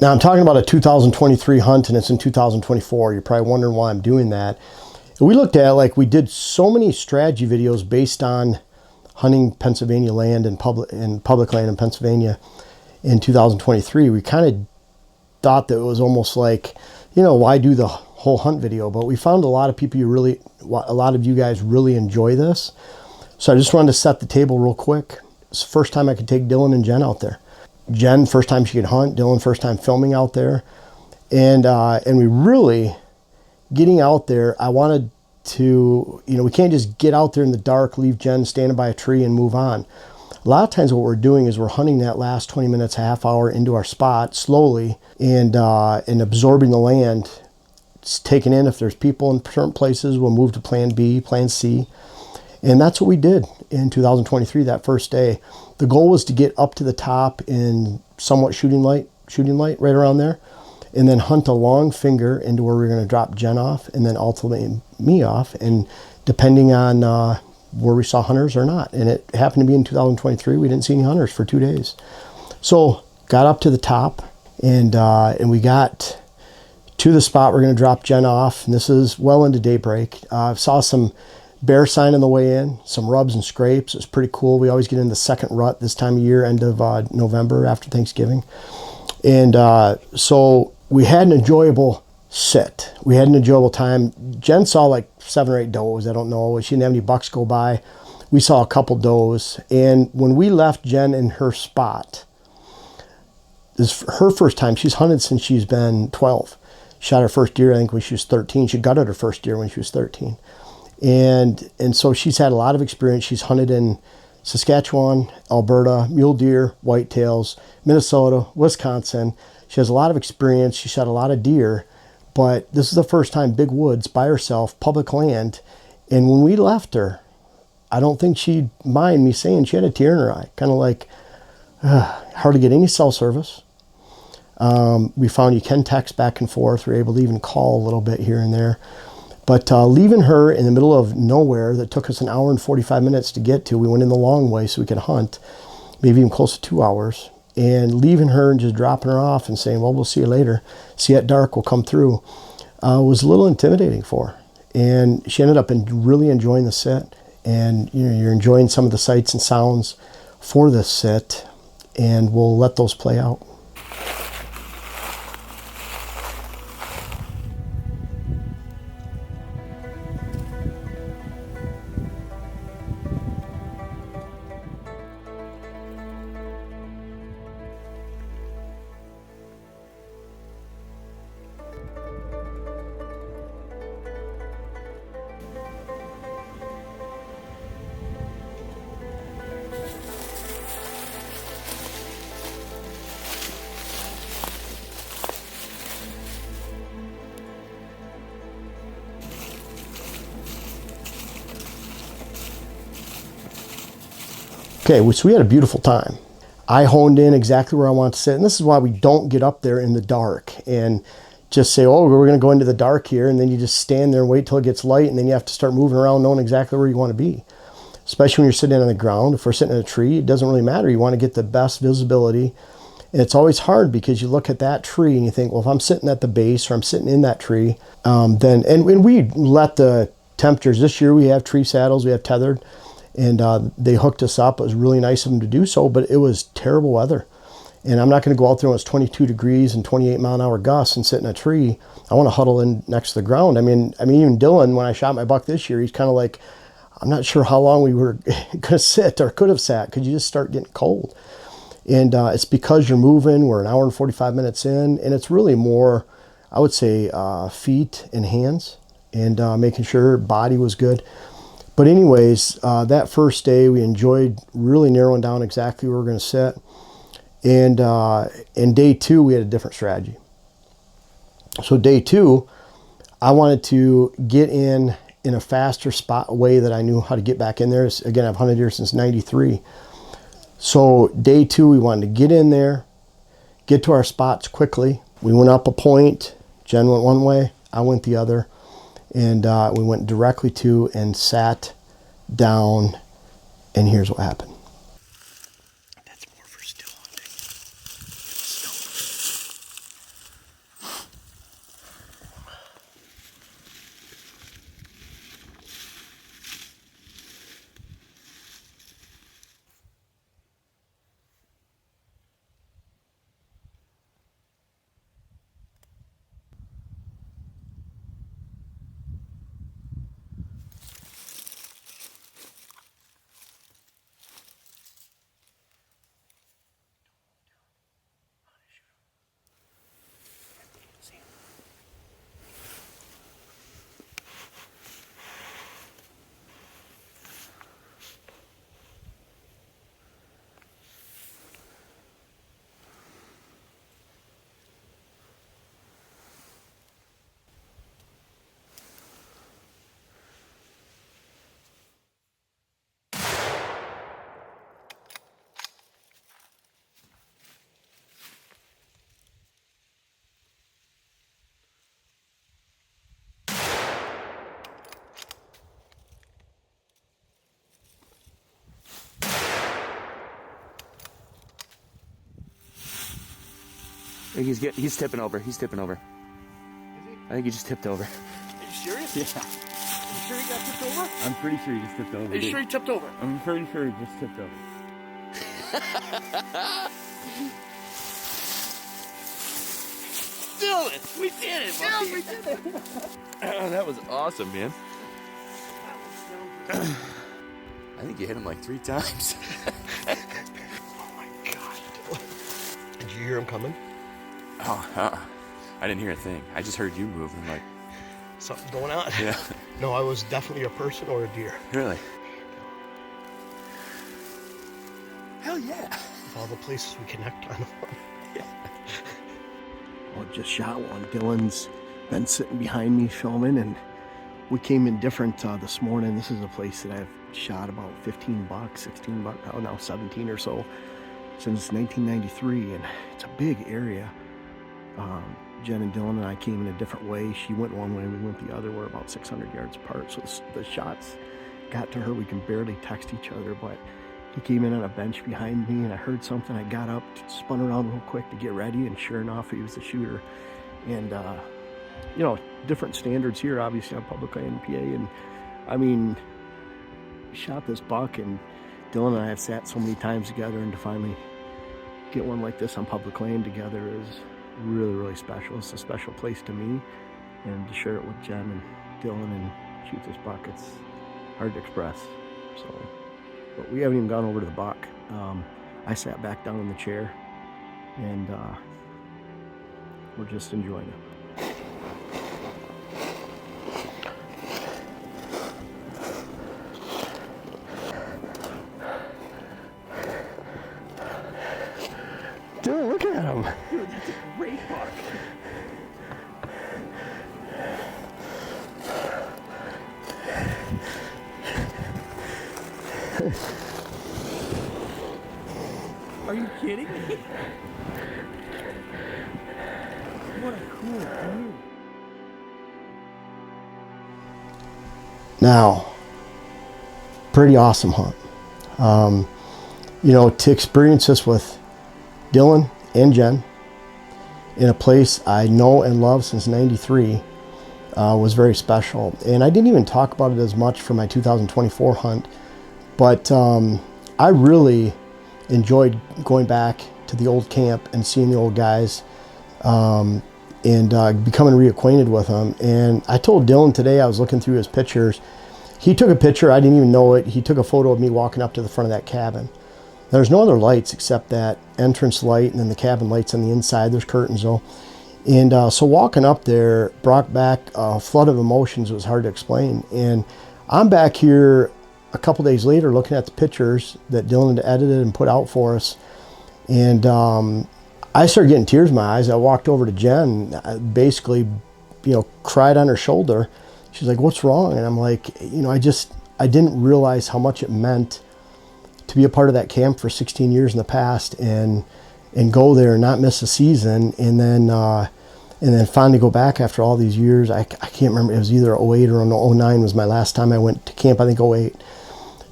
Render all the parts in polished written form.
Now I'm talking about a 2023 hunt and it's in 2024. You're probably wondering why I'm doing that. And we looked at it like we did so many strategy videos based on hunting Pennsylvania land and public land in Pennsylvania in 2023. We kind of thought that it was almost like, you know, why do the whole hunt video? But we found a lot of people a lot of you guys really enjoy this. So I just wanted to set the table real quick. It's the first time I could take Dylan and Jen out there. Jen, first time she could hunt. Dylan, first time filming out there. And we really, getting out there, I wanted to, you know, we can't just get out there in the dark, leave Jen standing by a tree and move on. A lot of times what we're doing is we're hunting that last 20 minutes, half hour into our spot slowly and absorbing the land. It's taking in, if there's people in certain places, we'll move to plan B, plan C. And that's what we did in 2023, that first day. The goal was to get up to the top in somewhat shooting light right around there, and then hunt a long finger into where we're going to drop Jen off and then ultimately me off, and depending on where we saw hunters or not. And it happened to be in 2023, we didn't see any hunters for 2 days. So got up to the top and we got to the spot we're going to drop Jen off, and this is well into daybreak. Saw some bear sign on the way in, some rubs and scrapes. It was pretty cool. We always get in the second rut this time of year, end of November after Thanksgiving. And so we had an enjoyable sit. We had an enjoyable time. Jen saw like 7 or 8 does. I don't know. She didn't have any bucks go by. We saw a couple does. And when we left Jen in her spot, this is her first time. She's hunted since she's been 12. Shot her first deer, I think, when she was 13. She gutted her first deer when she was 13. And so she's had a lot of experience. She's hunted in Saskatchewan, Alberta, mule deer, whitetails, Minnesota, Wisconsin. She has a lot of experience. She shot a lot of deer, but this is the first time big woods by herself, public land. And when we left her, I don't think she'd mind me saying she had a tear in her eye, kind of like hard to get any cell service. We found you can text back and forth. We're able to even call a little bit here and there. But leaving her in the middle of nowhere that took us an hour and 45 minutes to get to, we went in the long way so we could hunt, maybe even close to 2 hours, and leaving her and just dropping her off and saying, well, we'll see you later. See you at dark, we'll come through, was a little intimidating for her. And she ended up really enjoying the sit. And you know, you're enjoying some of the sights and sounds for this sit, and we'll let those play out. Okay, so we had a beautiful time. I honed in exactly where I want to sit, and this is why we don't get up there in the dark and just say, oh, we're going to go into the dark here, and then you just stand there and wait till it gets light, and then you have to start moving around knowing exactly where you want to be. Especially when you're sitting on the ground. If we're sitting in a tree, it doesn't really matter. You want to get the best visibility, and it's always hard because you look at that tree and you think, well, if I'm sitting at the base or I'm sitting in that tree, then, and we let the temperatures, this year we have tree saddles, we have tethered, and they hooked us up. It was really nice of them to do so, but it was terrible weather. And I'm not going to go out there when it's 22 degrees and 28-mile-an-hour gusts and sit in a tree. I want to huddle in next to the ground. I mean, even Dylan, when I shot my buck this year, he's kind of like, I'm not sure how long we were going to sit or could have sat because you just start getting cold. And it's because you're moving. We're an hour and 45 minutes in, and it's really more, I would say, feet and hands and making sure body was good. But anyways, that first day we enjoyed really narrowing down exactly where we're going to sit. And in day 2, we had a different strategy. So day 2, I wanted to get in a faster spot way that I knew how to get back in there. Again, I've hunted here since 93. So day 2, we wanted to get in there, get to our spots quickly. We went up a point. Jen went one way, I went the other. And we went directly to and sat down, and here's what happened. That's more for still hunting. I think he's tipping over. He's tipping over. Is he? I think he just tipped over. Are you serious? Yeah. Are you sure he got tipped over? I'm pretty sure he just tipped over. Are you sure he tipped over? I'm pretty sure he just tipped over. Dylan, we did it, buddy. Yeah, we did it. That was awesome, man. I think you hit him like 3 times. Oh my God. Did you hear him coming? Oh, I didn't hear a thing. I just heard you move. I'm like, Something going on? yeah. No, I was definitely a person or a deer. Really? Hell yeah. Of all the places we connect on. Yeah. Well, just shot one. Dylan's been sitting behind me filming, and we came in different this morning. This is a place that I've shot about 15 bucks, 16 bucks, oh, now 17 or so since 1993, and it's a big area. Jen and Dylan and I came in a different way. She went one way, we went the other. We're about 600 yards apart, so the shots got to her. We can barely text each other, but he came in on a bench behind me, and I heard something. I got up, spun around real quick to get ready, and sure enough, he was the shooter. And you know, different standards here, obviously, on public land PA. And I mean, shot this buck, and Dylan and I have sat so many times together, and to finally get one like this on public land together is really, really special. It's a special place to me, and to share it with Jen and Dylan and shoot this buck, it's hard to express. So, but we haven't even gone over to the buck. I sat back down in the chair, and we're just enjoying it. Dude, look at him. Dude, that's a great buck. Are you kidding me? What a cool view. Now, pretty awesome hunt. You know, to experience this with Dylan and Jen in a place I know and love since '93 was very special. And I didn't even talk about it as much for my 2024 hunt, but I really enjoyed going back to the old camp and seeing the old guys and becoming reacquainted with them. And I told Dylan today, I was looking through his pictures. He took a picture, I didn't even know it. He took a photo of me walking up to the front of that cabin. There's no other lights except that entrance light, and then the cabin lights on the inside. There's curtains though. And so walking up there brought back a flood of emotions. It was hard to explain. And I'm back here a couple days later looking at the pictures that Dylan had edited and put out for us. And I started getting tears in my eyes. I walked over to Jen, basically, you know, cried on her shoulder. She's like, "What's wrong?" And I'm like, you know, I didn't realize how much it meant to be a part of that camp for 16 years in the past, and go there and not miss a season, and then finally go back after all these years. I can't remember, it was either 08 or 09 was my last time I went to camp. I think 08.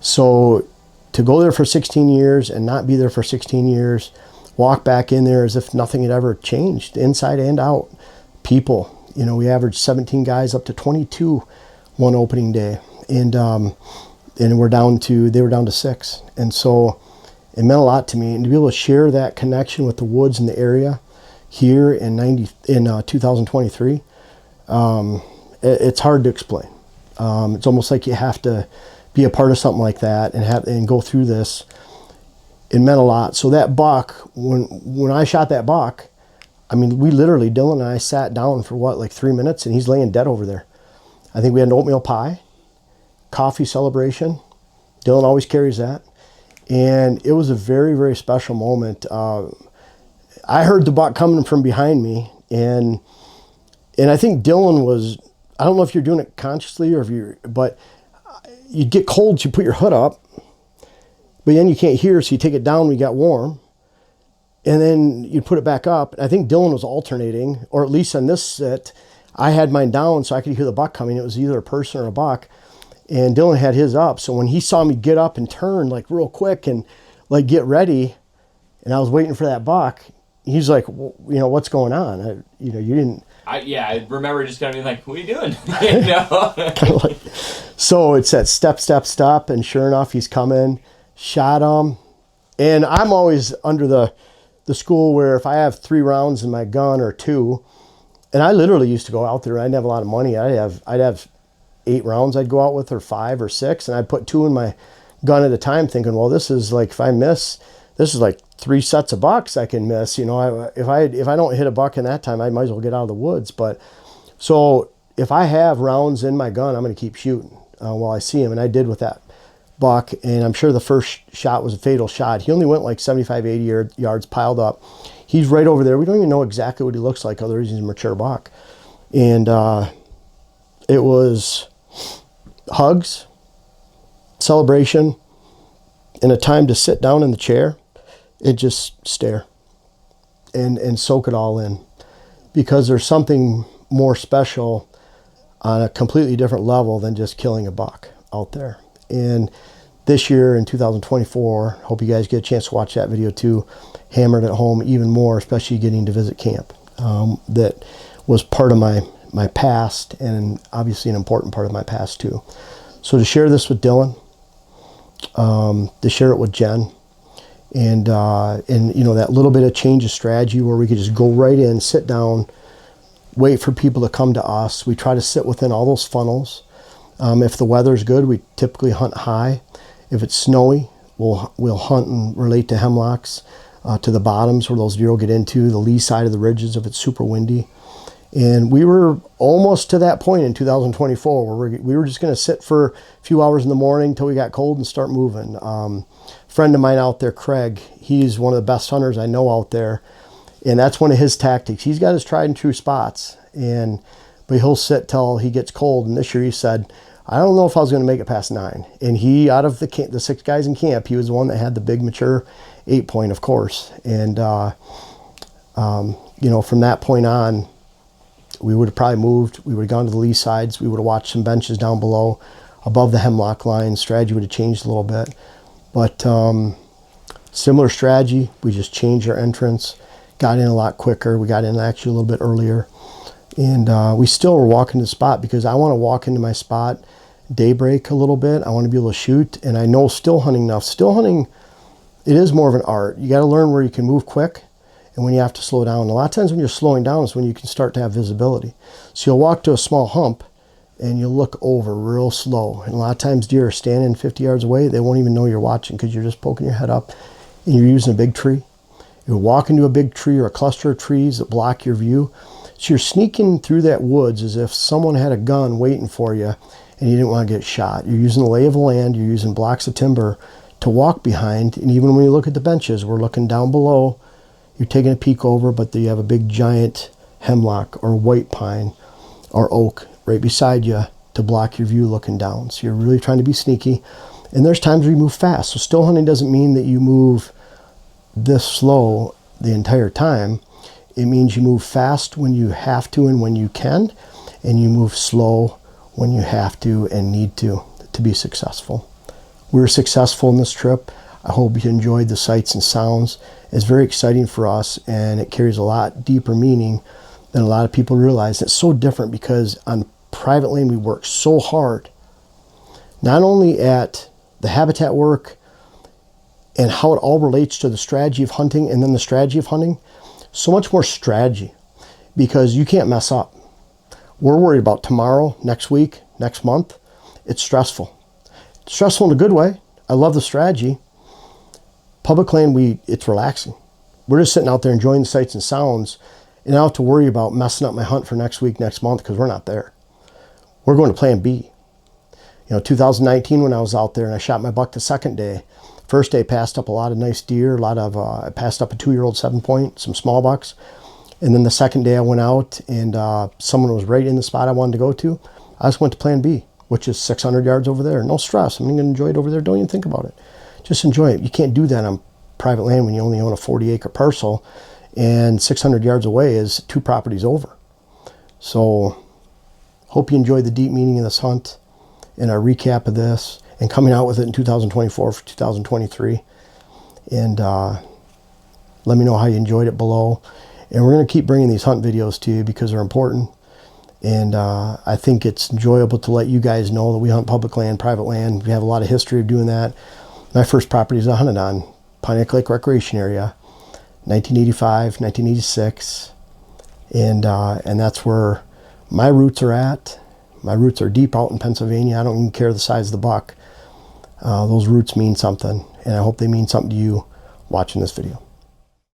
So to go there for 16 years and not be there for 16 years, walk back in there as if nothing had ever changed, inside and out. People, you know, we averaged 17 guys up to 22 one opening day, and they were down to 6. And so it meant a lot to me, and to be able to share that connection with the woods in the area here in 2023, it's hard to explain. It's almost like you have to be a part of something like that and go through this. It meant a lot. So that buck, when I shot that buck, I mean, we literally, Dylan and I sat down for what, like 3 minutes, and he's laying dead over there. I think we had an oatmeal pie, coffee celebration. Dylan always carries that. And it was a very, very special moment. I heard the buck coming from behind me, and I think Dylan was, I don't know if you're doing it consciously or but you get cold, so you put your hood up, but then you can't hear, so you take it down when you got warm, and then you put it back up. And I think Dylan was alternating, or at least on this sit, I had mine down so I could hear the buck coming. It was either a person or a buck, and Dylan had his up. So when he saw me get up and turn like real quick and like get ready, and I was waiting for that buck, he's like, well, you know, what's going on? You know, you didn't. I remember just kind of being like, what are you doing? You know? Kind of like, so it said step, step, step, and sure enough, he's coming, shot him. And I'm always under the school where if I have 3 rounds in my gun or 2, and I literally used to go out there, I didn't have a lot of money. I'd have 8 rounds I'd go out with, or 5 or 6, and I'd put 2 in my gun at a time, thinking, well, this is like, if I miss, this is like 3 sets of bucks I can miss. You know, if I don't hit a buck in that time, I might as well get out of the woods. But so if I have rounds in my gun, I'm going to keep shooting while I see him, and I did with that buck. And I'm sure the first shot was a fatal shot. He only went like 75, 80 yards piled up. He's right over there. We don't even know exactly what he looks like, other than he's a mature buck. And it was hugs, celebration, and a time to sit down in the chair and just stare and soak it all in, because there's something more special on a completely different level than just killing a buck out there. And this year in 2024, hope you guys get a chance to watch that video too, hammered at home even more, especially getting to visit camp. That was part of my past, and obviously an important part of my past too. So to share this with Dylan, to share it with Jen, and you know, that little bit of change of strategy where we could just go right in, sit down, wait for people to come to us. We try to sit within all those funnels. If the weather's good, we typically hunt high. If it's snowy, we'll hunt and relate to hemlocks, to the bottoms where those deer will get into, the lee side of the ridges if it's super windy. And we were almost to that point in 2024 where we were just going to sit for a few hours in the morning till we got cold and start moving. Friend of mine out there, Craig, he's one of the best hunters I know out there. And that's one of his tactics. He's got his tried and true spots, but he'll sit till he gets cold. And this year he said, I don't know if I was going to make it past 9. And he, out of the 6 guys in camp, he was the one that had the big mature 8-point, of course. And, you know, from that point on, we would have probably moved. We would have gone to the lee sides. We would have watched some benches down below, above the hemlock line. Strategy would have changed a little bit. But similar strategy. We just changed our entrance, got in a lot quicker. We got in actually a little bit earlier. And we still were walking to the spot, because I want to walk into my spot daybreak a little bit. I want to be able to shoot. And I know still hunting enough. Still hunting, it is more of an art. You got to learn where you can move quick and when you have to slow down. A lot of times when you're slowing down is when you can start to have visibility. So you'll walk to a small hump and you'll look over real slow. And a lot of times deer are standing 50 yards away. They won't even know you're watching, because you're just poking your head up and you're using a big tree. You walk into a big tree or a cluster of trees that block your view. So you're sneaking through that woods as if someone had a gun waiting for you and you didn't want to get shot. You're using the lay of the land. You're using blocks of timber to walk behind. And even when you look at the benches, we're looking down below. You're taking a peek over, but you have a big giant hemlock or white pine or oak right beside you to block your view looking down. So you're really trying to be sneaky. And there's times where you move fast. So still hunting doesn't mean that you move this slow the entire time. It means you move fast when you have to and when you can, and you move slow when you have to and need to be successful. We were successful in this trip. I hope you enjoyed the sights and sounds. It's very exciting for us, and it carries a lot deeper meaning than a lot of people realize. It's so different because on private land we work so hard, not only at the habitat work and how it all relates to the strategy of hunting and then the strategy of hunting, so much more strategy, because you can't mess up. We're worried about tomorrow, next week, next month. It's stressful. It's stressful in a good way. I love the strategy. Public land, it's relaxing. We're just sitting out there enjoying the sights and sounds, and I don't have to worry about messing up my hunt for next week, next month, because we're not there. We're going to plan B. You know, 2019 when I was out there and I shot my buck the second day, first day passed up a lot of nice deer, I passed up a 2-year-old 7-point, some small bucks. And then the second day I went out and someone was right in the spot I wanted to go to. I just went to plan B, which is 600 yards over there. No stress. I'm going to enjoy it over there. Don't even think about it. Just enjoy it. You can't do that on private land when you only own a 40-acre parcel, and 600 yards away is 2 properties over. So hope you enjoyed the deep meaning of this hunt and our recap of this, and coming out with it in 2024 for 2023. And Let me know how you enjoyed it below. And we're going to keep bringing these hunt videos to you because they're important. And I think it's enjoyable to let you guys know that we hunt public land, private land. We have a lot of history of doing that. My first properties I hunted on, Pontiac Lake Recreation Area, 1985, 1986. And that's where my roots are at. My roots are deep out in Pennsylvania. I don't even care the size of the buck. Those roots mean something, and I hope they mean something to you watching this video.